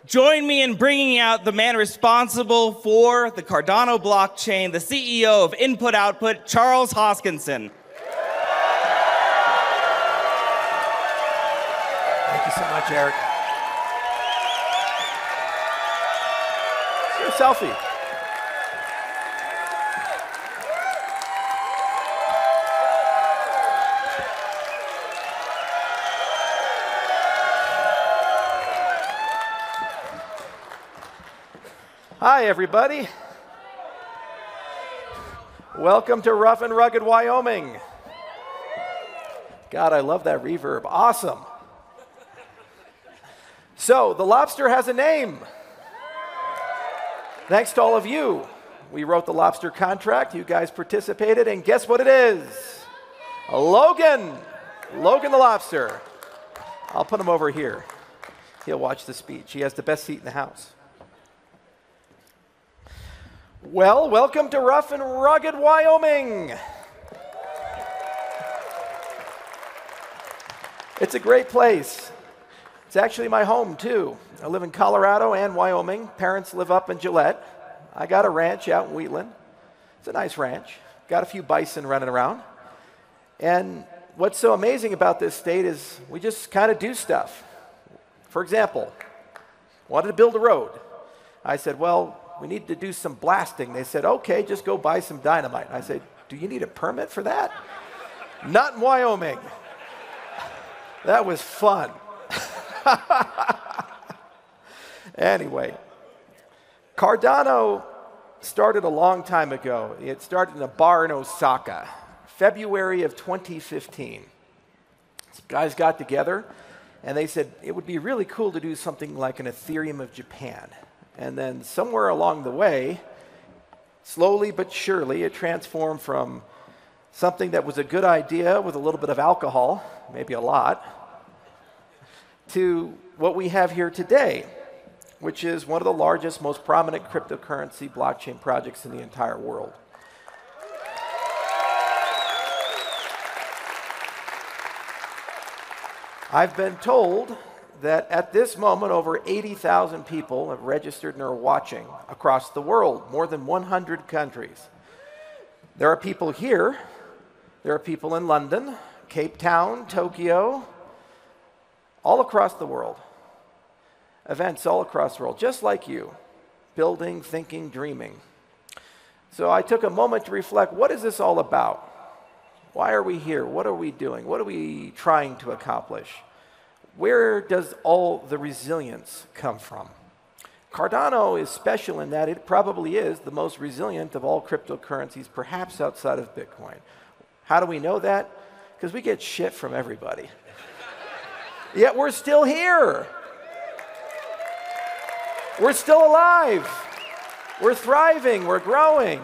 Join me in bringing out the man responsible for the Cardano blockchain, the CEO of Input Output, Chales Hoskinson. Thank you so much, Eric. Let's do a selfie. Hi, everybody. Welcome to rough and rugged Wyoming. God, I love that reverb. Awesome. So, the lobster has a name. Thanks to all of you. We wrote the lobster contract. You guys participated, and guess what it is? Logan. Logan the lobster. I'll put him over here. He'll watch the speech. He has the best seat in the house. Well, welcome to rough and rugged Wyoming. It's a great place. It's actually my home, too. I live in Colorado and Wyoming. Parents live up in Gillette. I got a ranch out in Wheatland. It's a nice ranch. Got a few bison running around. And what's so amazing about this state is we just kind of do stuff. For example, wanted to build a road. I said, well, we need to do some blasting. They said, okay, just go buy some dynamite. I said, do you need a permit for that? Not in Wyoming. That was fun. Anyway, Cardano started a long time ago. It started in a bar in Osaka, February of 2015. Some guys got together, and they said it would be really cool to do something like an Ethereum of Japan. And then somewhere along the way, slowly but surely, it transformed from something that was a good idea with a little bit of alcohol, maybe a lot, to what we have here today, which is one of the largest, most prominent cryptocurrency blockchain projects in the entire world. I've been told that at this moment, over 80,000 people have registered and are watching across the world, more than 100 countries. There are people here, there are people in London, Cape Town, Tokyo, all across the world. Events all across the world, just like you, building, thinking, dreaming. So I took a moment to reflect, what is this all about? Why are we here? What are we doing? What are we trying to accomplish? Where does all the resilience come from? Cardano is special in that it probably is the most resilient of all cryptocurrencies, perhaps outside of Bitcoin. How do we know that? Because we get shit from everybody. Yet we're still here. We're still alive. We're thriving. We're growing.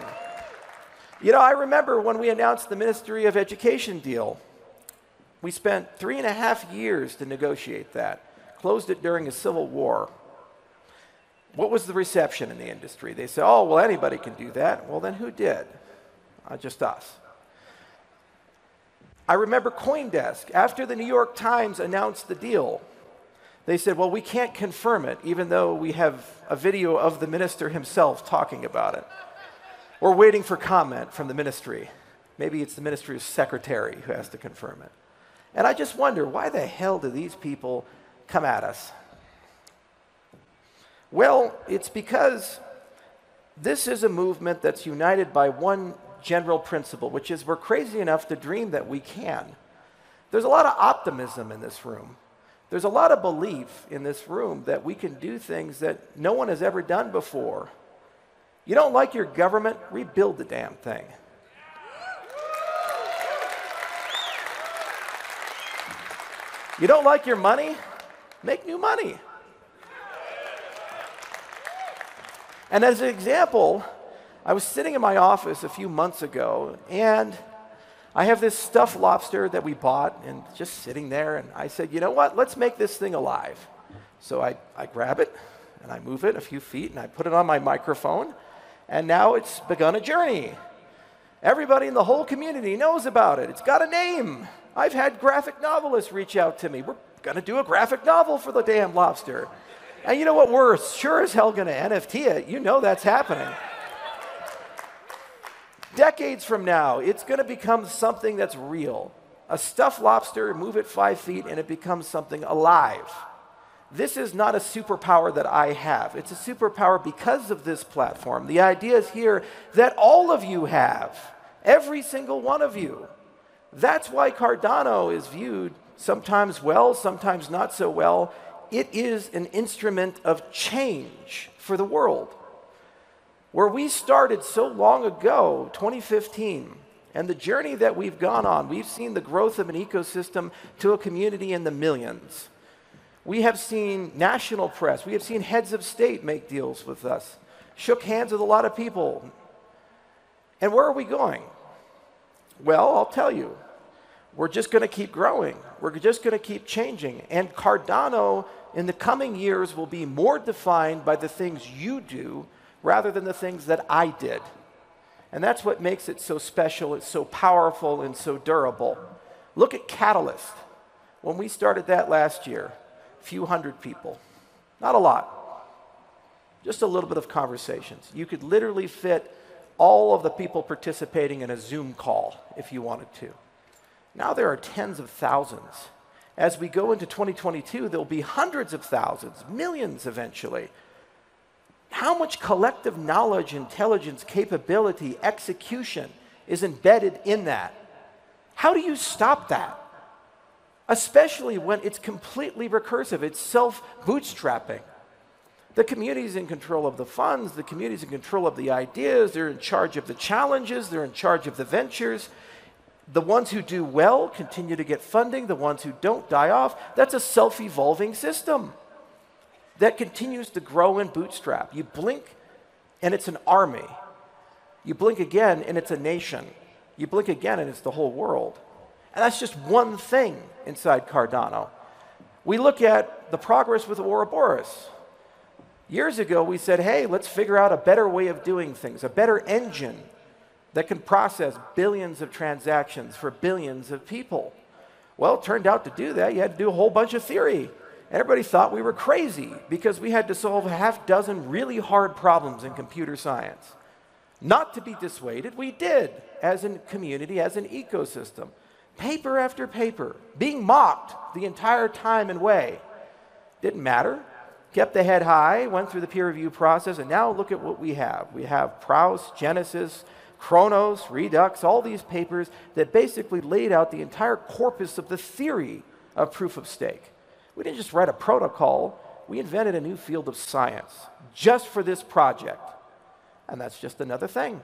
You know, I remember when we announced the Ministry of Education deal. We spent 3.5 years to negotiate that, closed it during a civil war. What was the reception in the industry? They said, oh, well, anybody can do that. Well, then who did? Just us. I remember CoinDesk, after the New York Times announced the deal, they said, well, we can't confirm it, even though we have a video of the minister himself talking about it. We're waiting for comment from the ministry. Maybe it's the ministry's secretary who has to confirm it. And I just wonder, why the hell do these people come at us? Well, it's because this is a movement that's united by one general principle, which is we're crazy enough to dream that we can. There's a lot of optimism in this room. There's a lot of belief in this room that we can do things that no one has ever done before. You don't like your government? Rebuild the damn thing. You don't like your money? Make new money. And as an example, I was sitting in my office a few months ago, and I have this stuffed lobster that we bought, and just sitting there, and I said, you know what, let's make this thing alive. So I grab it, and I move it a few feet, and I put it on my microphone, and now it's begun a journey. Everybody in the whole community knows about it. It's got a name. I've had graphic novelists reach out to me. We're going to do a graphic novel for the damn lobster. And you know what? We're sure as hell going to NFT it. You know that's happening. Decades from now, it's going to become something that's real. A stuffed lobster, move it 5 feet, and it becomes something alive. This is not a superpower that I have. It's a superpower because of this platform. The idea is here that all of you have, every single one of you. That's why Cardano is viewed sometimes well, sometimes not so well. It is an instrument of change for the world. Where we started so long ago, 2015, and the journey that we've gone on, we've seen the growth of an ecosystem to a community in the millions. We have seen national press, we have seen heads of state make deals with us, shook hands with a lot of people. And where are we going? Well, I'll tell you, we're just going to keep growing. We're just going to keep changing. And Cardano in the coming years will be more defined by the things you do rather than the things that I did. And that's what makes it so special, it's so powerful and so durable. Look at Catalyst. When we started that last year, a few hundred people. Not a lot. Just a little bit of conversations. You could literally fit all of the people participating in a Zoom call if you wanted to. Now there are tens of thousands. As we go into 2022, there'll be hundreds of thousands, millions eventually. How much collective knowledge, intelligence, capability, execution is embedded in that? How do you stop that? Especially when it's completely recursive, it's self-bootstrapping. The community's in control of the funds, the community's in control of the ideas, they're in charge of the challenges, they're in charge of the ventures. The ones who do well continue to get funding, the ones who don't die off. That's a self-evolving system that continues to grow and bootstrap. You blink, and it's an army. You blink again, and it's a nation. You blink again, and it's the whole world. And that's just one thing inside Cardano. We look at the progress with Ouroboros. Years ago, we said, hey, let's figure out a better way of doing things, a better engine that can process billions of transactions for billions of people. Well, it turned out to do that, you had to do a whole bunch of theory. Everybody thought we were crazy because we had to solve a half dozen really hard problems in computer science. Not to be dissuaded, we did as a community, as an ecosystem. Paper after paper, being mocked the entire time and way. Didn't matter. Kept the head high, went through the peer review process, and now look at what we have. We have Proust, Genesis, Chronos, Redux, all these papers that basically laid out the entire corpus of the theory of proof of stake. We didn't just write a protocol, we invented a new field of science just for this project. And that's just another thing.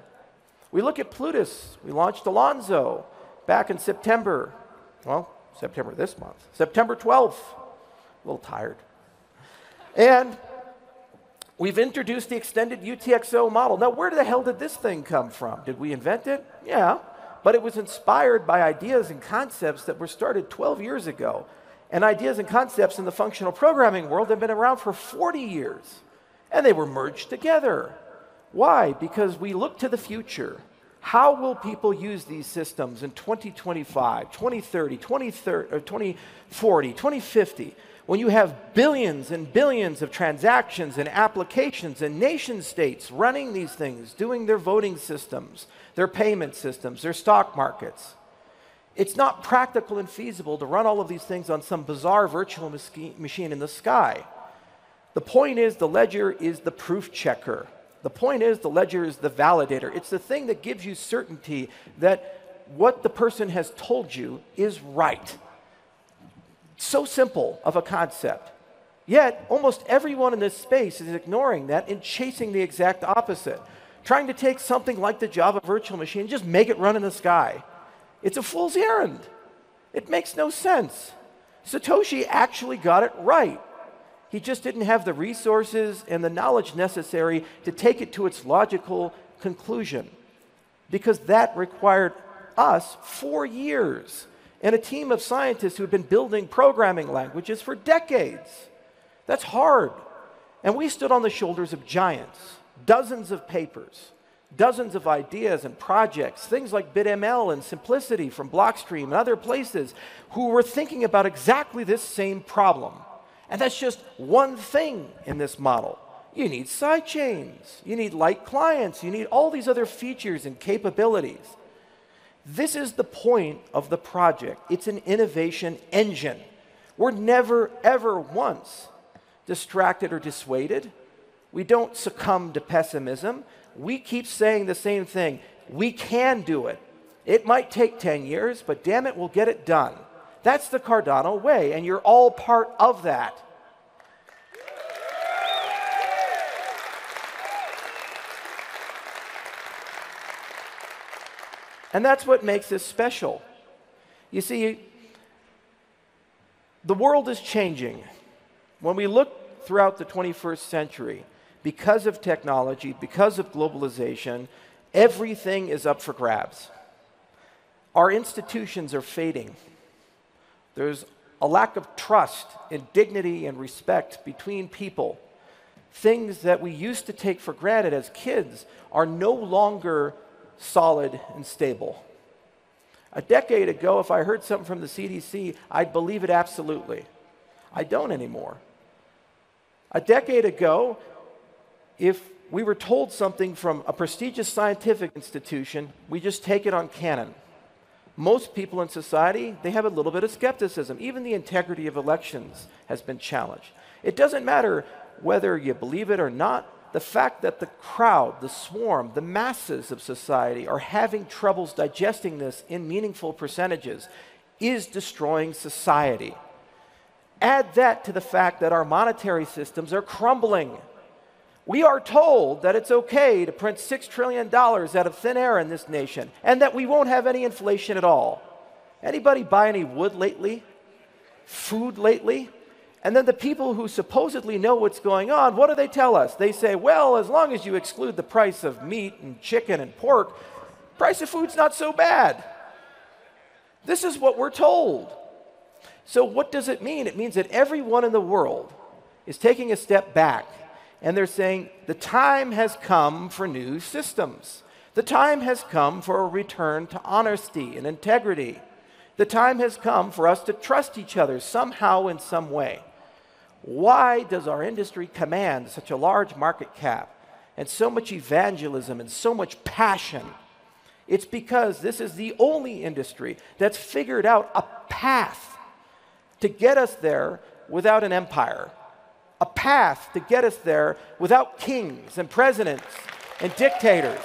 We look at Plutus. We launched Alonzo back in September. Well, September this month. September 12th. A little tired. And we've introduced the extended UTXO model. Now, where the hell did this thing come from? Did we invent it? Yeah. But it was inspired by ideas and concepts that were started 12 years ago. And ideas and concepts in the functional programming world have been around for 40 years. And they were merged together. Why? Because we look to the future. How will people use these systems in 2025, 2030, 2040, 2050, when you have billions and billions of transactions and applications and nation states running these things, doing their voting systems, their payment systems, their stock markets? It's not practical and feasible to run all of these things on some bizarre virtual machine in the sky. The point is the ledger is the proof checker. The point is the ledger is the validator. It's the thing that gives you certainty that what the person has told you is right. So simple of a concept. Yet, almost everyone in this space is ignoring that and chasing the exact opposite. Trying to take something like the Java virtual machine and just make it run in the sky. It's a fool's errand. It makes no sense. Satoshi actually got it right. He just didn't have the resources and the knowledge necessary to take it to its logical conclusion, because that required us 4 years and a team of scientists who had been building programming languages for decades. That's hard. And we stood on the shoulders of giants, dozens of papers, dozens of ideas and projects, things like BitML and Simplicity from Blockstream and other places, who were thinking about exactly this same problem. And that's just one thing in this model. You need side chains, you need light clients, you need all these other features and capabilities. This is the point of the project. It's an innovation engine. We're never, ever once distracted or dissuaded. We don't succumb to pessimism. We keep saying the same thing. We can do it. It might take 10 years, but damn it, we'll get it done. That's the Cardano way, and you're all part of that. And that's what makes this special. You see, the world is changing. When we look throughout the 21st century, because of technology, because of globalization, everything is up for grabs. Our institutions are fading. There's a lack of trust and dignity and respect between people. Things that we used to take for granted as kids are no longer solid and stable. A decade ago, if I heard something from the CDC, I'd believe it absolutely. I don't anymore. A decade ago, if we were told something from a prestigious scientific institution, we just take it on canon. Most people in society, they have a little bit of skepticism. Even the integrity of elections has been challenged. It doesn't matter whether you believe it or not. The fact that the crowd, the swarm, the masses of society are having troubles digesting this in meaningful percentages is destroying society. Add that to the fact that our monetary systems are crumbling. We are told that it's okay to print $6 trillion out of thin air in this nation and that we won't have any inflation at all. Anybody buy any wood lately? Food lately? And then the people who supposedly know what's going on, what do they tell us? They say, well, as long as you exclude the price of meat and chicken and pork, price of food's not so bad. This is what we're told. So what does it mean? It means that everyone in the world is taking a step back, and they're saying the time has come for new systems. The time has come for a return to honesty and integrity. The time has come for us to trust each other somehow in some way. Why does our industry command such a large market cap and so much evangelism and so much passion? It's because this is the only industry that's figured out a path to get us there without an empire, a path to get us there without kings and presidents and dictators.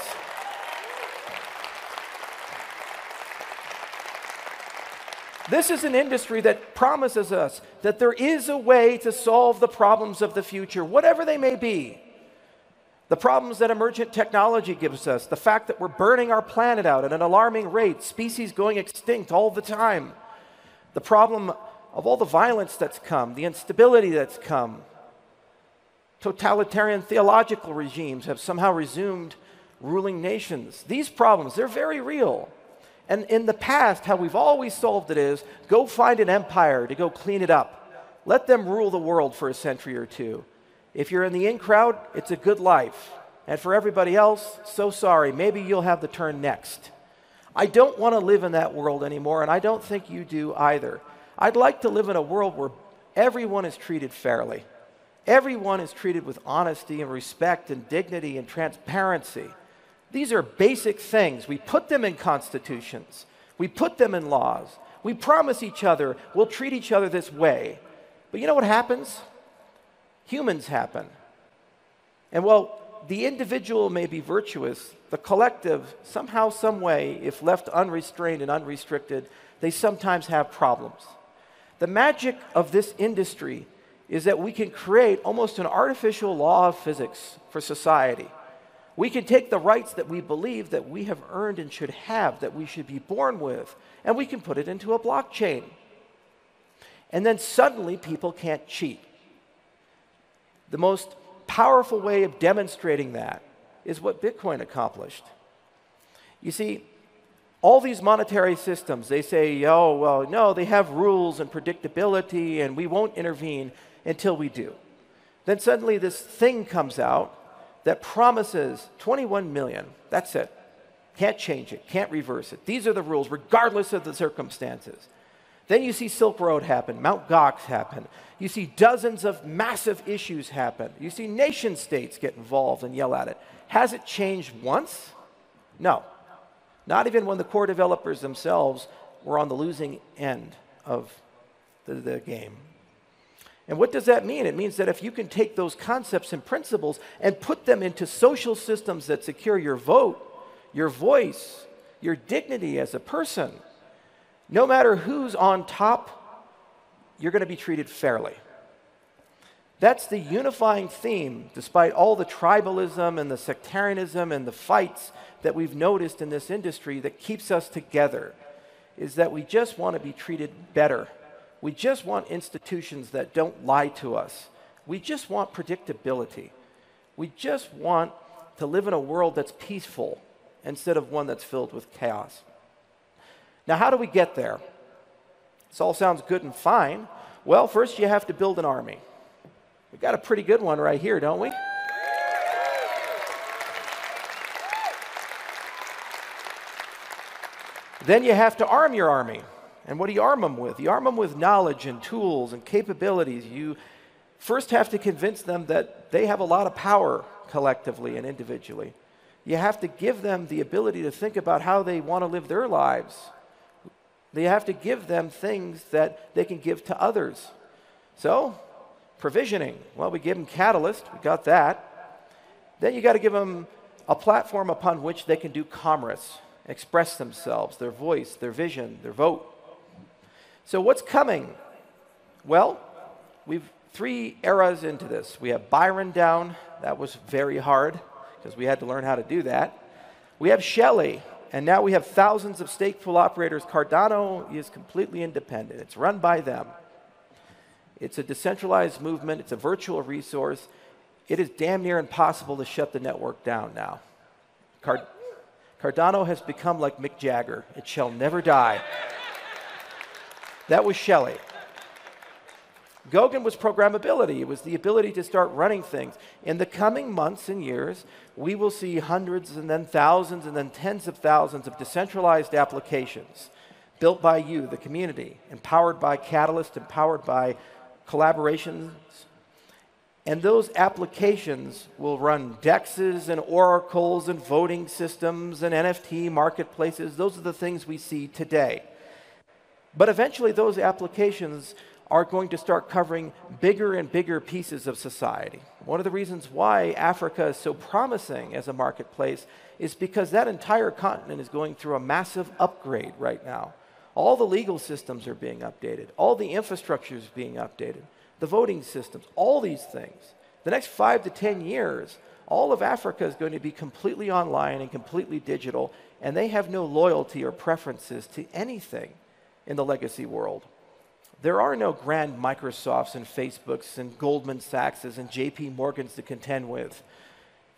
This is an industry that promises us that there is a way to solve the problems of the future, whatever they may be. The problems that emergent technology gives us, the fact that we're burning our planet out at an alarming rate, species going extinct all the time, the problem of all the violence that's come, the instability that's come. Totalitarian theological regimes have somehow resumed ruling nations. These problems, they're very real. And in the past, how we've always solved it is, go find an empire to go clean it up. Let them rule the world for a century or two. If you're in the in crowd, it's a good life. And for everybody else, so sorry, maybe you'll have the turn next. I don't want to live in that world anymore, and I don't think you do either. I'd like to live in a world where everyone is treated fairly. Everyone is treated with honesty and respect and dignity and transparency. These are basic things. We put them in constitutions. We put them in laws. We promise each other we'll treat each other this way. But you know what happens? Humans happen. And while the individual may be virtuous, the collective, somehow, some way, if left unrestrained and unrestricted, they sometimes have problems. The magic of this industry is that we can create almost an artificial law of physics for society. We can take the rights that we believe that we have earned and should have, that we should be born with, and we can put it into a blockchain. And then suddenly people can't cheat. The most powerful way of demonstrating that is what Bitcoin accomplished. You see, all these monetary systems, they say, oh, well, no, they have rules and predictability, and we won't intervene until we do. Then suddenly this thing comes out that promises 21 million. That's it. Can't change it. Can't reverse it. These are the rules, regardless of the circumstances. Then you see Silk Road happen, Mt. Gox happen. You see dozens of massive issues happen. You see nation states get involved and yell at it. Has it changed once? No. Not even when the core developers themselves were on the losing end of the game. And what does that mean? It means that if you can take those concepts and principles and put them into social systems that secure your vote, your voice, your dignity as a person, no matter who's on top, you're going to be treated fairly. That's the unifying theme, despite all the tribalism and the sectarianism and the fights that we've noticed in this industry that keeps us together, is that we just want to be treated better. We just want institutions that don't lie to us. We just want predictability. We just want to live in a world that's peaceful instead of one that's filled with chaos. Now, how do we get there? This all sounds good and fine. Well, first you have to build an army. We've got a pretty good one right here, don't we? Then you have to arm your army. And what do you arm them with? You arm them with knowledge and tools and capabilities. You first have to convince them that they have a lot of power collectively and individually. You have to give them the ability to think about how they want to live their lives. You have to give them things that they can give to others. So, provisioning. Well, we give them Catalyst. We got that. Then you got to give them a platform upon which they can do commerce, express themselves, their voice, their vision, their vote. So what's coming? Well, we've 3 eras into this. We have Byron down. That was very hard because we had to learn how to do that. We have Shelley, and now we have thousands of stake pool operators. Cardano is completely independent. It's run by them. It's a decentralized movement. It's a virtual resource. It is damn near impossible to shut the network down now. Cardano has become like Mick Jagger. It shall never die. That was Shelley. Gauguin was programmability. It was the ability to start running things. In the coming months and years, we will see hundreds and then thousands and then tens of thousands of decentralized applications built by you, the community, empowered by Catalyst, empowered by collaborations. And those applications will run DEXs and oracles and voting systems and NFT marketplaces. Those are the things we see today. But eventually those applications are going to start covering bigger and bigger pieces of society. One of the reasons why Africa is so promising as a marketplace is because that entire continent is going through a massive upgrade right now. All the legal systems are being updated. All the infrastructure is being updated. The voting systems, all these things. The next 5 to 10 years, all of Africa is going to be completely online and completely digital, and they have no loyalty or preferences to anything in the legacy world. There are no grand Microsofts and Facebooks and Goldman Sachs and JP Morgans to contend with.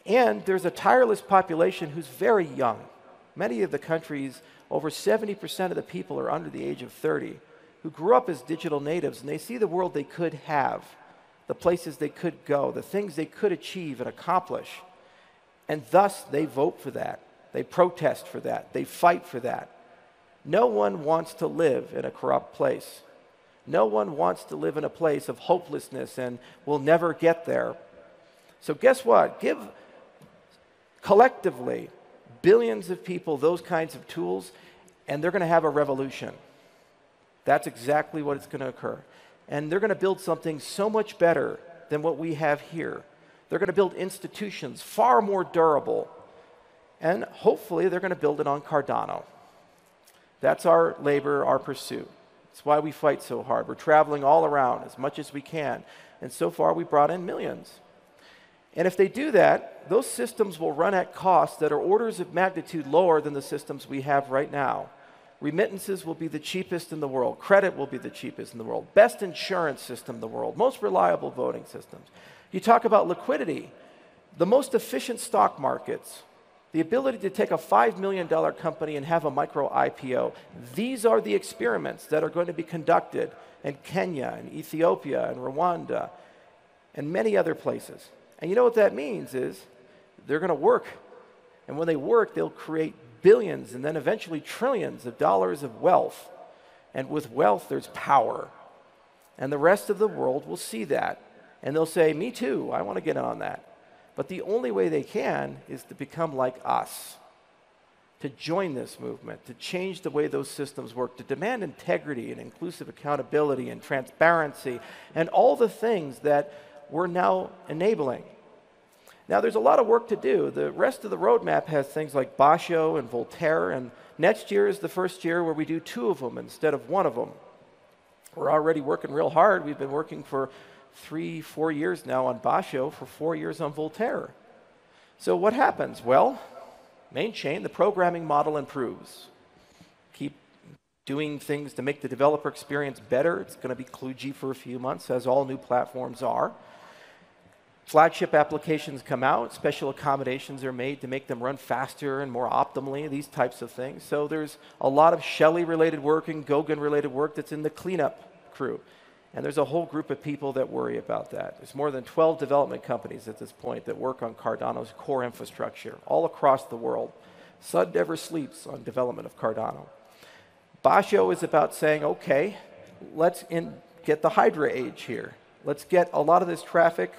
And there's a tireless population who's very young. Many of the countries, over 70% of the people are under the age of 30, who grew up as digital natives, and they see the world they could have, the places they could go, the things they could achieve and accomplish. And thus, they vote for that. They protest for that. They fight for that. No one wants to live in a corrupt place. No one wants to live in a place of hopelessness and will never get there. So guess what? Give collectively billions of people those kinds of tools, and they're going to have a revolution. That's exactly what is going to occur. And they're going to build something so much better than what we have here. They're going to build institutions far more durable. And hopefully they're going to build it on Cardano. That's our labor, our pursuit. That's why we fight so hard. We're traveling all around as much as we can. And so far we brought in millions. And if they do that, those systems will run at costs that are orders of magnitude lower than the systems we have right now. Remittances will be the cheapest in the world. Credit will be the cheapest in the world. Best insurance system in the world. Most reliable voting systems. You talk about liquidity. The most efficient stock markets. The ability to take a $5 million company and have a micro IPO. These are the experiments that are going to be conducted in Kenya and Ethiopia and Rwanda and many other places. And you know what that means is they're going to work. And when they work, they'll create billions and then eventually trillions of dollars of wealth. And with wealth, there's power. And the rest of the world will see that. And they'll say, me too, I want to get in on that. But the only way they can is to become like us, to join this movement, to change the way those systems work, to demand integrity and inclusive accountability and transparency and all the things that we're now enabling. Now, there's a lot of work to do. The rest of the roadmap has things like Basho and Voltaire, and next year is the first year where we do 2 of them instead of 1 of them. We're already working real hard. We've been working for 3-4 years now on Basho, for 4 years on Voltaire. So what happens? Well, main chain, the programming model improves. Keep doing things to make the developer experience better. It's going to be kludgy for a few months, as all new platforms are. Flagship applications come out, special accommodations are made to make them run faster and more optimally, these types of things. So there's a lot of Shelley-related work and Goguen-related work that's in the cleanup crew. And there's a whole group of people that worry about that. There's more than 12 development companies at this point that work on Cardano's core infrastructure all across the world. Sud never sleeps on development of Cardano. Basho is about saying, okay, let's get the Hydra age here. Let's get a lot of this traffic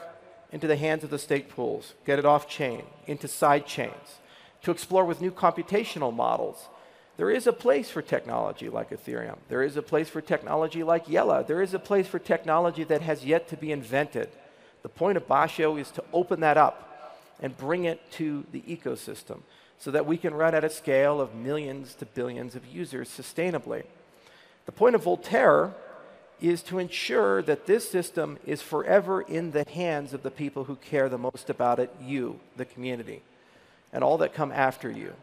into the hands of the stake pools, get it off-chain, into side chains, to explore with new computational models. There is a place for technology like Ethereum. There is a place for technology like Yella. There is a place for technology that has yet to be invented. The point of Basho is to open that up and bring it to the ecosystem so that we can run at a scale of millions to billions of users sustainably. The point of Voltaire is to ensure that this system is forever in the hands of the people who care the most about it, you, the community, and all that come after you.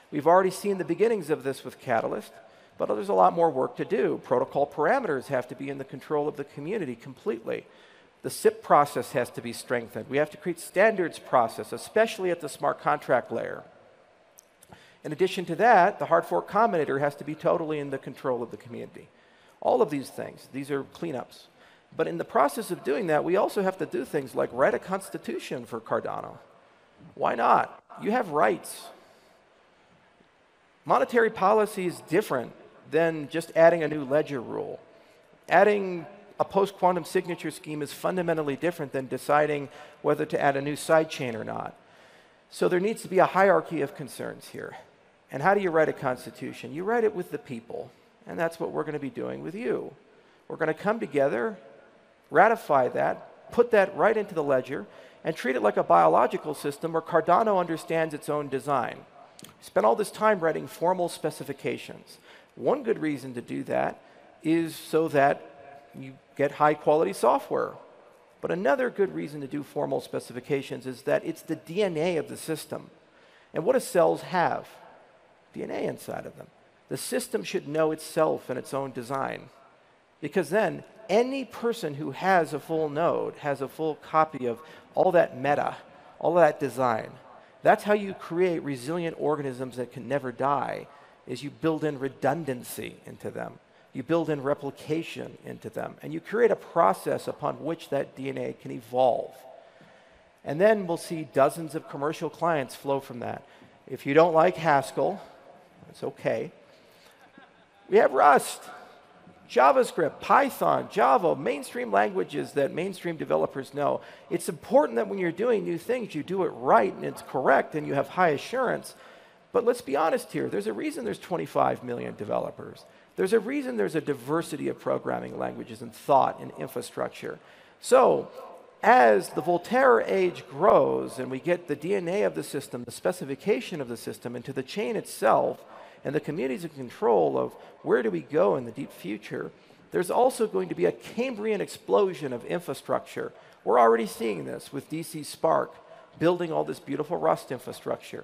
We've already seen the beginnings of this with Catalyst, but there's a lot more work to do. Protocol parameters have to be in the control of the community completely. The SIP process has to be strengthened. We have to create standards process, especially at the smart contract layer. In addition to that, the hard fork combinator has to be totally in the control of the community. All of these things, these are cleanups. But in the process of doing that, we also have to do things like write a constitution for Cardano. Why not? You have rights. Monetary policy is different than just adding a new ledger rule. Adding a post-quantum signature scheme is fundamentally different than deciding whether to add a new sidechain or not. So there needs to be a hierarchy of concerns here. And how do you write a constitution? You write it with the people. And that's what we're going to be doing with you. We're going to come together, ratify that, put that right into the ledger, and treat it like a biological system where Cardano understands its own design. We spent all this time writing formal specifications. One good reason to do that is so that you get high-quality software. But another good reason to do formal specifications is that it's the DNA of the system. And what do cells have? DNA inside of them. The system should know itself and its own design. Because then, any person who has a full node has a full copy of all that meta, all that design. That's how you create resilient organisms that can never die, is you build in redundancy into them. You build in replication into them. And you create a process upon which that DNA can evolve. And then we'll see dozens of commercial clients flow from that. If you don't like Haskell, it's okay. We have Rust, JavaScript, Python, Java, mainstream languages that mainstream developers know. It's important that when you're doing new things, you do it right and it's correct and you have high assurance. But let's be honest here. There's a reason there's 25 million developers. There's a reason there's a diversity of programming languages and thought and infrastructure. So as the Voltaire age grows and we get the DNA of the system, the specification of the system into the chain itself, and the community's in control of where do we go in the deep future, there's also going to be a Cambrian explosion of infrastructure. We're already seeing this with DC Spark, building all this beautiful Rust infrastructure.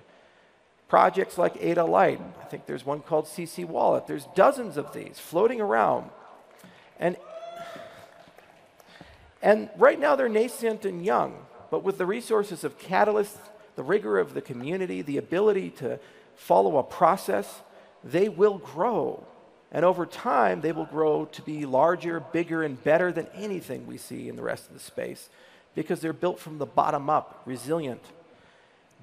Projects like Ada Lite, I think there's one called CC Wallet. There's dozens of these floating around. And right now they're nascent and young, but with the resources of Catalyst, the rigor of the community, the ability to follow a process, they will grow. And over time, they will grow to be larger, bigger, and better than anything we see in the rest of the space because they're built from the bottom up, resilient.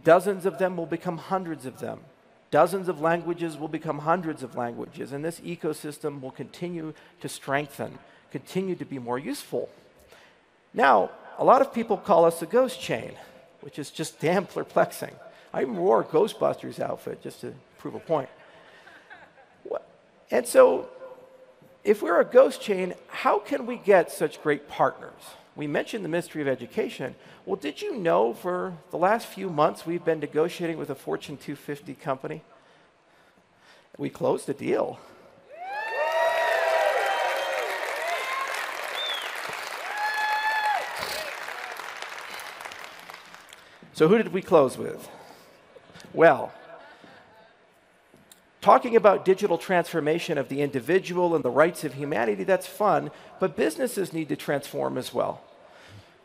Dozens of them will become hundreds of them. Dozens of languages will become hundreds of languages, and this ecosystem will continue to strengthen, continue to be more useful. Now, a lot of people call us a ghost chain, which is just damn perplexing. I even wore a Ghostbusters outfit just to prove a point. And so, if we're a ghost chain, how can we get such great partners? We mentioned the mystery of education. Well, did you know for the last few months we've been negotiating with a Fortune 250 company? We closed a deal. So who did we close with? Well, talking about digital transformation of the individual and the rights of humanity, that's fun, but businesses need to transform as well.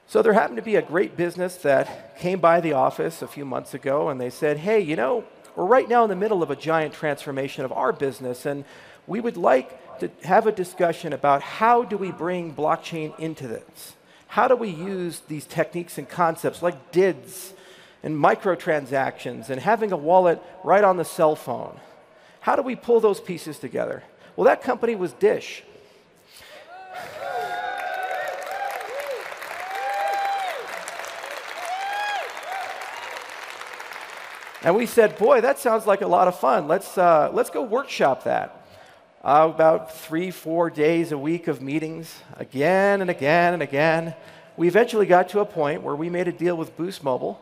So there happened to be a great business that came by the office a few months ago, and they said, hey, you know, we're right now in the middle of a giant transformation of our business, and we would like to have a discussion about how do we bring blockchain into this? How do we use these techniques and concepts like DIDs and microtransactions and having a wallet right on the cell phone? How do we pull those pieces together? Well, that company was Dish. And we said, boy, that sounds like a lot of fun. Let's go workshop that. About 3-4 days a week of meetings, again and again and again. We eventually got to a point where we made a deal with Boost Mobile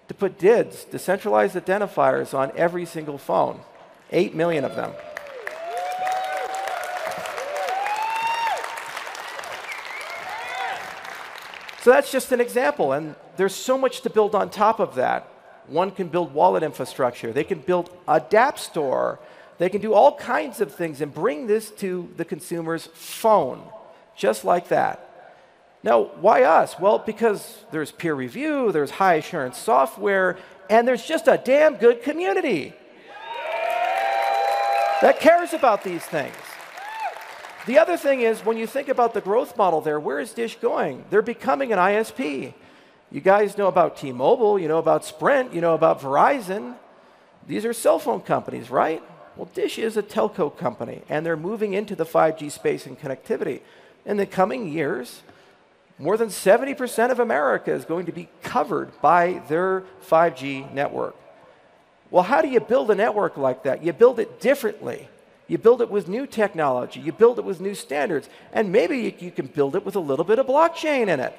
to put DIDs, decentralized identifiers, on every single phone, 8 million of them. So that's just an example, and there's so much to build on top of that. One can build wallet infrastructure. They can build a DApp Store. They can do all kinds of things and bring this to the consumer's phone, just like that. Now, why us? Well, because there's peer review, there's high assurance software, and there's just a damn good community that cares about these things. The other thing is, when you think about the growth model there, where is Dish going? They're becoming an ISP. You guys know about T-Mobile, you know about Sprint, you know about Verizon. These are cell phone companies, right? Well, Dish is a telco company, and they're moving into the 5G space and connectivity. In the coming years, more than 70% of America is going to be covered by their 5G network. Well, how do you build a network like that? You build it differently. You build it with new technology. You build it with new standards. And maybe you can build it with a little bit of blockchain in it.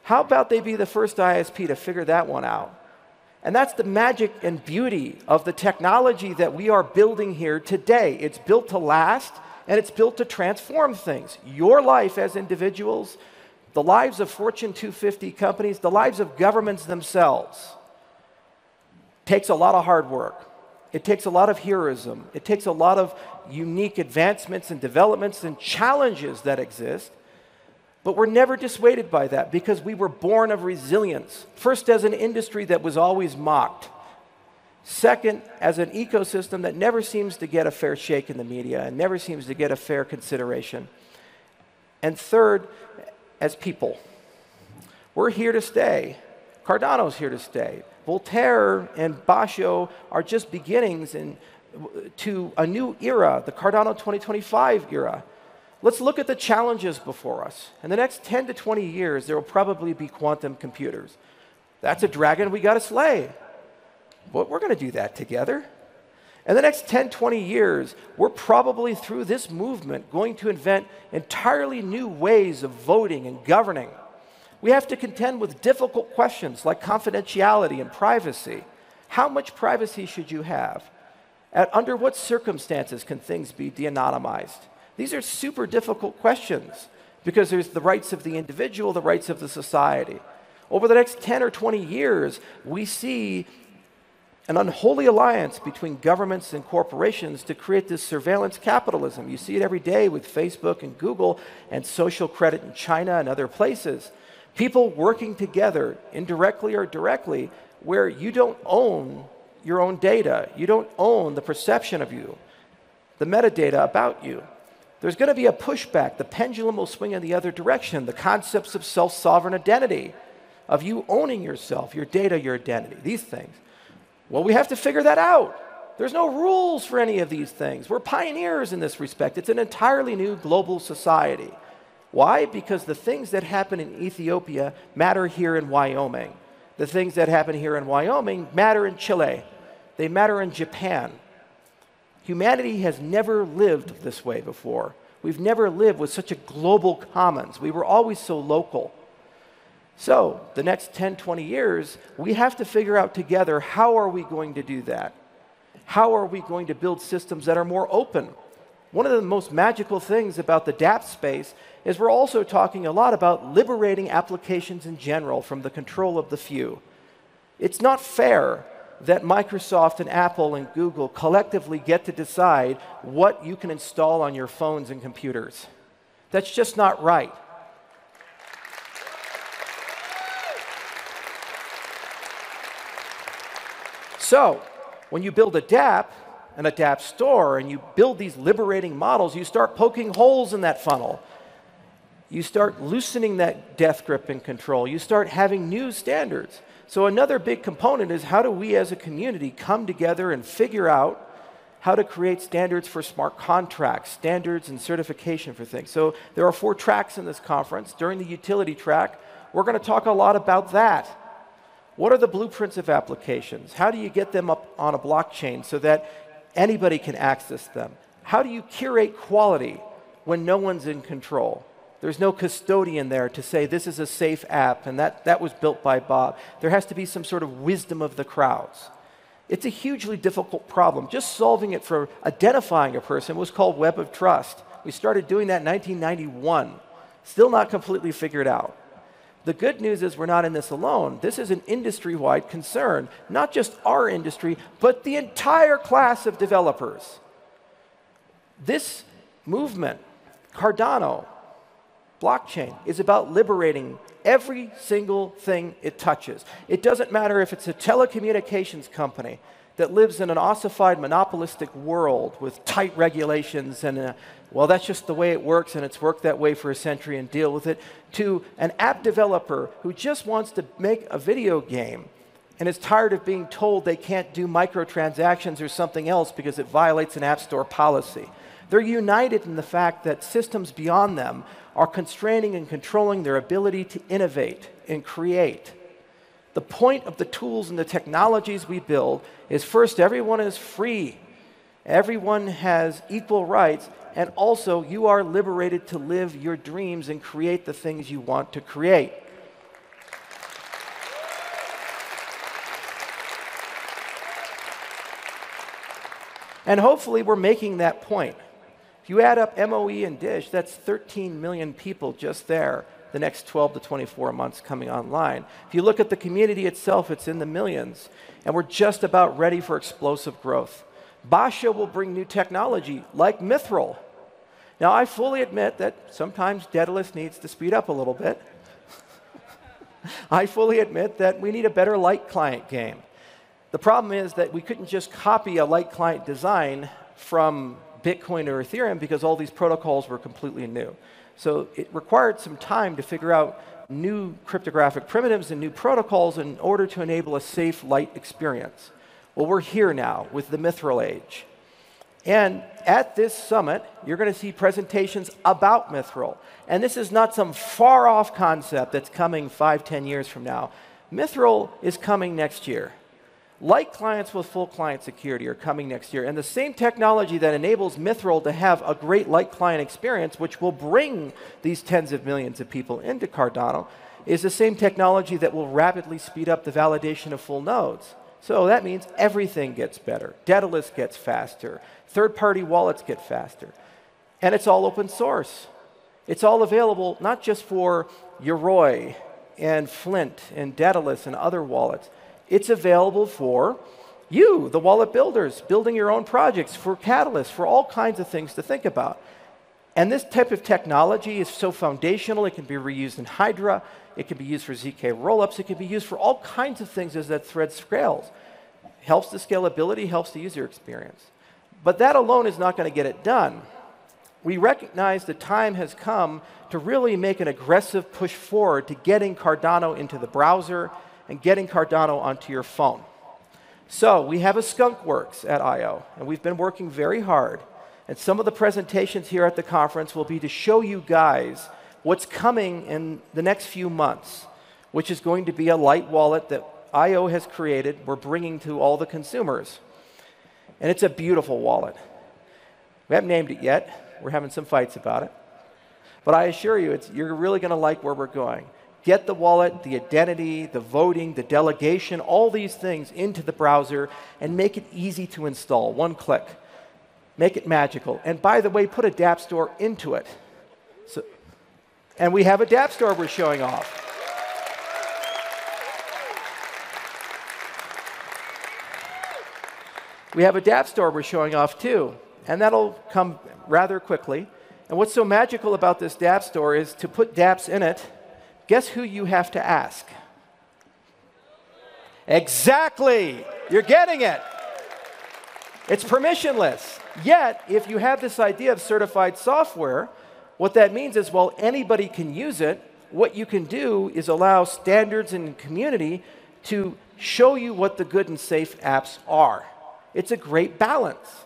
How about they be the first ISP to figure that one out? And that's the magic and beauty of the technology that we are building here today. It's built to last, and it's built to transform things. Your life as individuals, the lives of Fortune 250 companies, the lives of governments themselves, takes a lot of hard work. It takes a lot of heroism. It takes a lot of unique advancements and developments and challenges that exist. But we're never dissuaded by that because we were born of resilience. First, as an industry that was always mocked. Second, as an ecosystem that never seems to get a fair shake in the media and never seems to get a fair consideration. And third, as people. We're here to stay. Cardano's here to stay. Voltaire and Basho are just beginnings to a new era, the Cardano 2025 era. Let's look at the challenges before us. In the next 10 to 20 years, there will probably be quantum computers. That's a dragon we got to slay. But we're going to do that together. In the next 10, 20 years, we're probably, through this movement, going to invent entirely new ways of voting and governing. We have to contend with difficult questions like confidentiality and privacy. How much privacy should you have? Under what circumstances can things be de-anonymized? These are super difficult questions because there's the rights of the individual, the rights of the society. Over the next 10 or 20 years, we see an unholy alliance between governments and corporations to create this surveillance capitalism. You see it every day with Facebook and Google and social credit in China and other places. People working together, indirectly or directly, where you don't own your own data. You don't own the perception of you, the metadata about you. There's going to be a pushback. The pendulum will swing in the other direction. The concepts of self-sovereign identity, of you owning yourself, your data, your identity, these things. Well, we have to figure that out. There's no rules for any of these things. We're pioneers in this respect. It's an entirely new global society. Why? Because the things that happen in Ethiopia matter here in Wyoming. The things that happen here in Wyoming matter in Chile. They matter in Japan. Humanity has never lived this way before. We've never lived with such a global commons. We were always so local. So, the next 10, 20 years, we have to figure out together, how are we going to do that? How are we going to build systems that are more open? One of the most magical things about the DApp space is we're also talking a lot about liberating applications in general from the control of the few. It's not fair that Microsoft and Apple and Google collectively get to decide what you can install on your phones and computers. That's just not right. So, when you build a DApp and a DApp Store and you build these liberating models, you start poking holes in that funnel. You start loosening that death grip and control. You start having new standards. So another big component is, how do we as a community come together and figure out how to create standards for smart contracts, standards and certification for things. So there are 4 tracks in this conference. During the utility track, we're going to talk a lot about that. What are the blueprints of applications? How do you get them up on a blockchain so that anybody can access them? How do you curate quality when no one's in control? There's no custodian there to say this is a safe app and that was built by Bob. There has to be some sort of wisdom of the crowds. It's a hugely difficult problem. Just solving it for identifying a person was called Web of Trust. We started doing that in 1991. Still not completely figured out. The good news is we're not in this alone. This is an industry-wide concern. Not just our industry, but the entire class of developers. This movement, Cardano, blockchain, is about liberating every single thing it touches. It doesn't matter if it's a telecommunications company that lives in an ossified monopolistic world with tight regulations and, well, that's just the way it works and it's worked that way for a century and deal with it, to an app developer who just wants to make a video game and is tired of being told they can't do microtransactions or something else because it violates an App Store policy. They're united in the fact that systems beyond them are constraining and controlling their ability to innovate and create. The point of the tools and the technologies we build is, first, everyone is free. Everyone has equal rights, and also you are liberated to live your dreams and create the things you want to create. And hopefully we're making that point. If you add up MOE and Dish, that's 13 million people just there the next 12 to 24 months coming online. If you look at the community itself, it's in the millions. And we're just about ready for explosive growth. Basha will bring new technology like Mithril. Now, I fully admit that sometimes Daedalus needs to speed up a little bit. I fully admit that we need a better light client game. The problem is that we couldn't just copy a light client design from Bitcoin or Ethereum because all these protocols were completely new. So it required some time to figure out new cryptographic primitives and new protocols in order to enable a safe light experience. Well, we're here now with the Mithril age. And at this summit, you're going to see presentations about Mithril. And this is not some far-off concept that's coming 5, 10 years from now. Mithril is coming next year. Light clients with full client security are coming next year. And the same technology that enables Mithril to have a great light client experience, which will bring these tens of millions of people into Cardano, is the same technology that will rapidly speed up the validation of full nodes. So that means everything gets better. Daedalus gets faster. Third-party wallets get faster. And it's all open source. It's all available not just for Yoroi and Flint and Daedalus and other wallets. It's available for you, the wallet builders, building your own projects, for Catalyst, for all kinds of things to think about. And this type of technology is so foundational, it can be reused in Hydra, it can be used for ZK rollups, it can be used for all kinds of things as that thread scales. Helps the scalability, helps the user experience. But that alone is not going to get it done. We recognize the time has come to really make an aggressive push forward to getting Cardano into the browser and getting Cardano onto your phone. So we have a skunk works at I/O, and we've been working very hard. And some of the presentations here at the conference will be to show you guys what's coming in the next few months, which is going to be a light wallet that I/O has created. We're bringing to all the consumers. And it's a beautiful wallet. We haven't named it yet. We're having some fights about it. But I assure you, you're really going to like where we're going. Get the wallet, the identity, the voting, the delegation, all these things into the browser and make it easy to install. One click. Make it magical. And by the way, put a DApp Store into it. And we have a DApp Store we're showing off. We have a DApp Store we're showing off too. And that'll come rather quickly. And what's so magical about this DApp Store is to put dApps in it, guess who you have to ask? Exactly! You're getting it! It's permissionless. Yet, if you have this idea of certified software, what that means is, while anybody can use it, what you can do is allow standards and community to show you what the good and safe apps are. It's a great balance.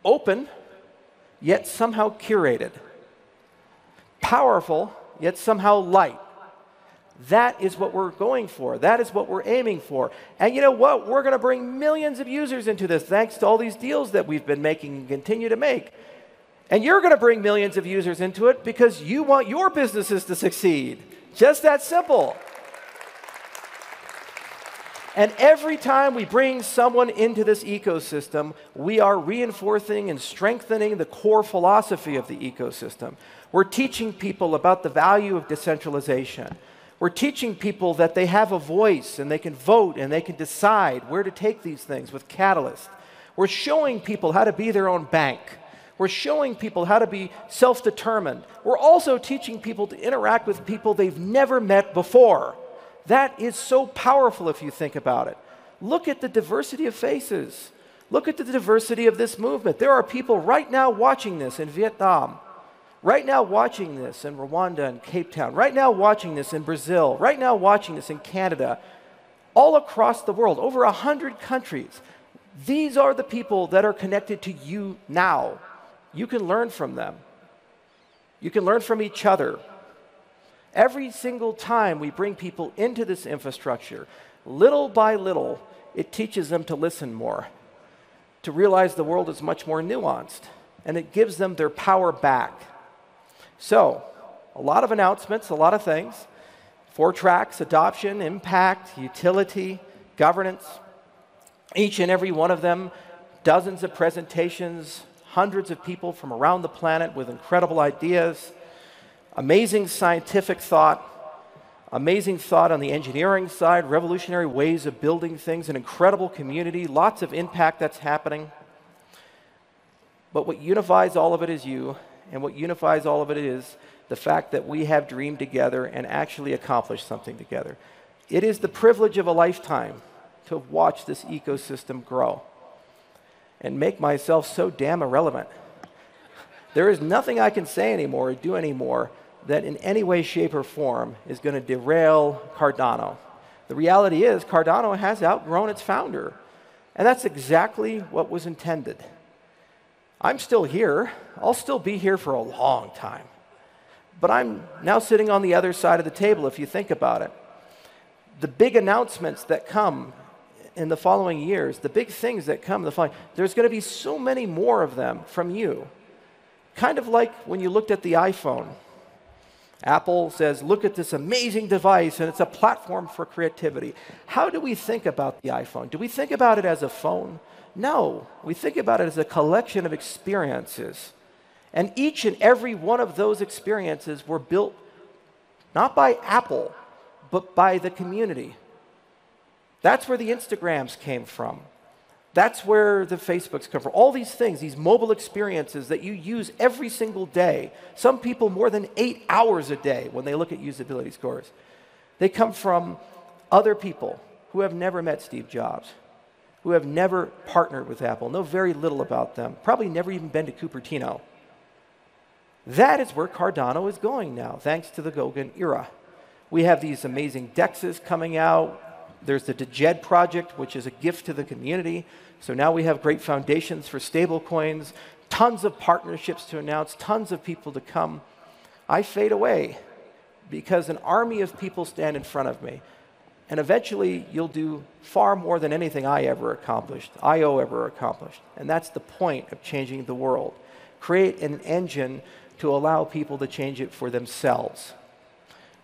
Open, yet somehow curated. Powerful, yet somehow light. That is what we're going for. That is what we're aiming for. And you know what? We're going to bring millions of users into this thanks to all these deals that we've been making and continue to make. And you're going to bring millions of users into it because you want your businesses to succeed. Just that simple. And every time we bring someone into this ecosystem, we are reinforcing and strengthening the core philosophy of the ecosystem. We're teaching people about the value of decentralization. We're teaching people that they have a voice and they can vote and they can decide where to take these things with Catalyst. We're showing people how to be their own bank. We're showing people how to be self-determined. We're also teaching people to interact with people they've never met before. That is so powerful if you think about it. Look at the diversity of faces. Look at the diversity of this movement. There are people right now watching this in Vietnam, right now watching this in Rwanda and Cape Town, right now watching this in Brazil, right now watching this in Canada, all across the world, over 100 countries. These are the people that are connected to you now. You can learn from them. You can learn from each other. Every single time we bring people into this infrastructure, little by little, it teaches them to listen more, to realize the world is much more nuanced, and it gives them their power back. So, a lot of announcements, a lot of things. 4 tracks: adoption, impact, utility, governance. Each and every one of them, dozens of presentations, hundreds of people from around the planet with incredible ideas. Amazing scientific thought, amazing thought on the engineering side, revolutionary ways of building things, an incredible community, lots of impact that's happening. But what unifies all of it is you, and what unifies all of it is the fact that we have dreamed together and actually accomplished something together. It is the privilege of a lifetime to watch this ecosystem grow and make myself so damn irrelevant. There is nothing I can say anymore or do anymore that in any way, shape, or form is going to derail Cardano. The reality is Cardano has outgrown its founder, and that's exactly what was intended. I'm still here. I'll still be here for a long time. But I'm now sitting on the other side of the table, if you think about it. The big announcements that come in the following years, the big things that come in the following, there's going to be so many more of them from you. Kind of like when you looked at the iPhone. Apple says, look at this amazing device, and it's a platform for creativity. How do we think about the iPhone? Do we think about it as a phone? No, we think about it as a collection of experiences. And each and every one of those experiences were built not by Apple, but by the community. That's where the Instagrams came from. That's where the Facebooks come from. All these things, these mobile experiences that you use every single day, some people more than 8 hours a day when they look at usability scores, they come from other people who have never met Steve Jobs, who have never partnered with Apple, know very little about them, probably never even been to Cupertino. That is where Cardano is going now, thanks to the Goguen era. We have these amazing DEXs coming out, There's the DJED project, which is a gift to the community. So now we have great foundations for stablecoins, tons of partnerships to announce, tons of people to come. I fade away because an army of people stand in front of me. And eventually, you'll do far more than anything I ever accomplished, IO ever accomplished. And that's the point of changing the world. Create an engine to allow people to change it for themselves.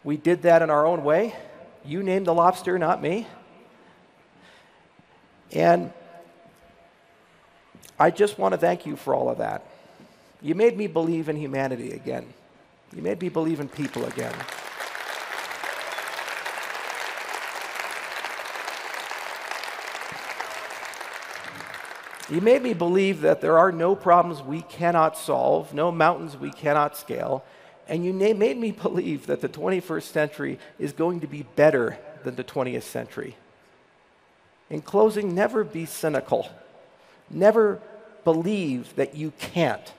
We did that in our own way. You named the lobster, not me. And I just want to thank you for all of that. You made me believe in humanity again. You made me believe in people again. You made me believe that there are no problems we cannot solve, no mountains we cannot scale, and you made me believe that the 21st century is going to be better than the 20th century. In closing, never be cynical. Never believe that you can't.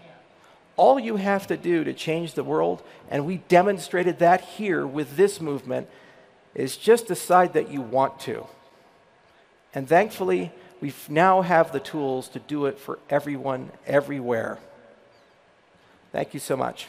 All you have to do to change the world, and we demonstrated that here with this movement, is just decide that you want to. And thankfully, we now have the tools to do it for everyone, everywhere. Thank you so much.